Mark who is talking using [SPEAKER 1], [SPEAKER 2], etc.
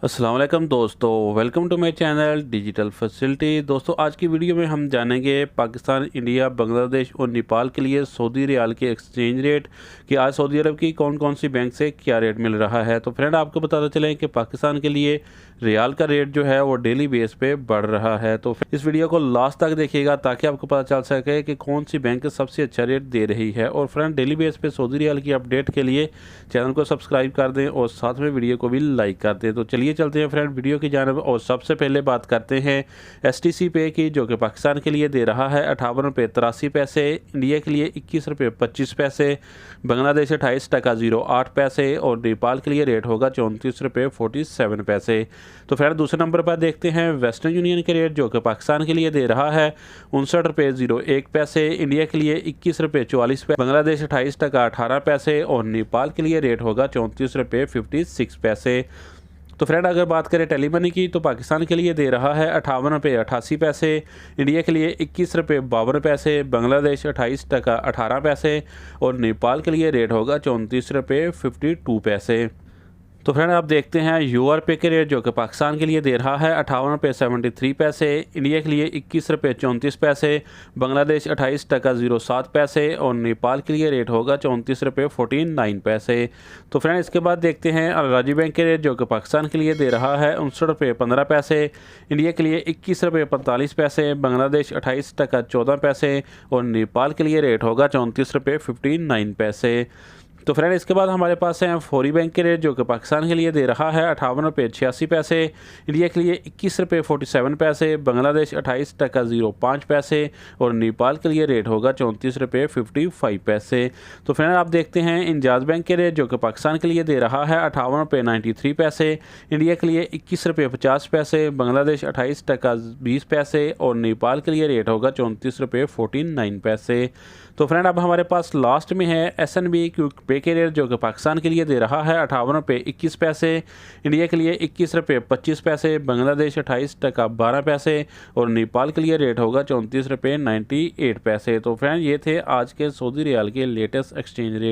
[SPEAKER 1] अस्सलाम वालेकुम दोस्तों, welcome to my channel digital facility. दोस्तों आज की वीडियो में हम जानेंगे पाकिस्तान, इंडिया, बांग्लादेश और नेपाल के लिए सऊदी रियाल के एक्सचेंज रेट कि आज सऊदी अरब की कौन कौन सी बैंक से क्या रेट मिल रहा है। तो फ्रेंड आपको बताते चलें कि पाकिस्तान के लिए रियाल का रेट जो है वो डेली बेस पे बढ़ रहा है। तो इस वीडियो को लास्ट तक देखिएगा ताकि आपको पता चल सके कि कौन सी बैंक सबसे अच्छा रेट दे रही है। और फ्रेंड डेली बेस पे सऊदी रियाल की अपडेट के लिए चैनल को सब्सक्राइब कर दें और साथ में वीडियो को भी लाइक कर दें। तो चलिए चलते हैं फ्रेंड वीडियो की जानब और सबसे पहले बात करते हैं एसटीसी पे की, जो कि पाकिस्तान के लिए दे रहा है 58 रुपये 83 पैसे, इंडिया के लिए 21 रुपये 25 पैसे, बांग्लादेश 28 टका 08 पैसे और नेपाल के लिए रेट होगा 34 रुपये 47 पैसे। तो फ्रेंड दूसरे नंबर पर देखते हैं वेस्टर्न यूनियन के रेट, जो कि पाकिस्तान के लिए दे रहा है 59 रुपये 01 पैसे, इंडिया के लिए 21 रुपये 44 पैसे, बांग्लादेश 28 टका 18 पैसे और नेपाल के लिए रेट होगा 34 रुपये 56 पैसे। तो फ्रेंड अगर बात करें टेलीमनी की, तो पाकिस्तान के लिए दे रहा है 58 रुपये 88 पैसे, इंडिया के लिए 21 रुपये 52 पैसे, बांग्लादेश 28 टका 18 पैसे और नेपाल के लिए रेट होगा 34 रुपये 52 पैसे। तो फ्रेंड आप देखते हैं यूआरपे के रेट, जो कि पाकिस्तान के लिए दे रहा है 58 रुपये 73 पैसे, इंडिया के लिए 21 रुपये 34 पैसे, बांग्लादेश 28 टका 07 पैसे और नेपाल के लिए रेट होगा 34 रुपये 49 पैसे। तो फ्रेंड इसके बाद देखते हैं अलराजी बैंक के रेट, जो कि पाकिस्तान के लिए दे रहा है 59 रुपये 15 पैसे, इंडिया के लिए 21 रुपये 45 पैसे, बांग्लादेश 28 टका 14 पैसे और नेपाल के लिए रेट होगा 34 रुपये 59 पैसे। तो फ्रेंड इसके बाद हमारे पास है फौरी बैंक के रेट, जो कि पाकिस्तान के लिए दे रहा है 58 रुपये 86 पैसे, इंडिया के लिए 21 रुपये 47 पैसे, बांग्लादेश 28 टका 05 पैसे और नेपाल के लिए रेट होगा 34 रुपये 55 पैसे। तो फ्रेंड आप देखते हैं इंजाज बैंक के रेट, जो कि पाकिस्तान के लिए दे रहा है 58 रुपये 93 पैसे, इंडिया के लिए 21 रुपये 50 पैसे, बांग्लादेश 28 टका 20 पैसे और नेपाल के लिए रेट होगा 34 रुपये 49 पैसे। तो फ्रेंड अब हमारे पास लास्ट में है एसएनबी क्विक पे के रेट, जो कि पाकिस्तान के लिए दे रहा है 58 रुपये 21 पैसे, इंडिया के लिए 21 रुपये 25 पैसे, बांग्लादेश 28 टका 12 पैसे और नेपाल के लिए रेट होगा 34 रुपये 98 पैसे। तो फ्रेंड ये थे आज के सऊदी रियाल के लेटेस्ट एक्सचेंज रेट।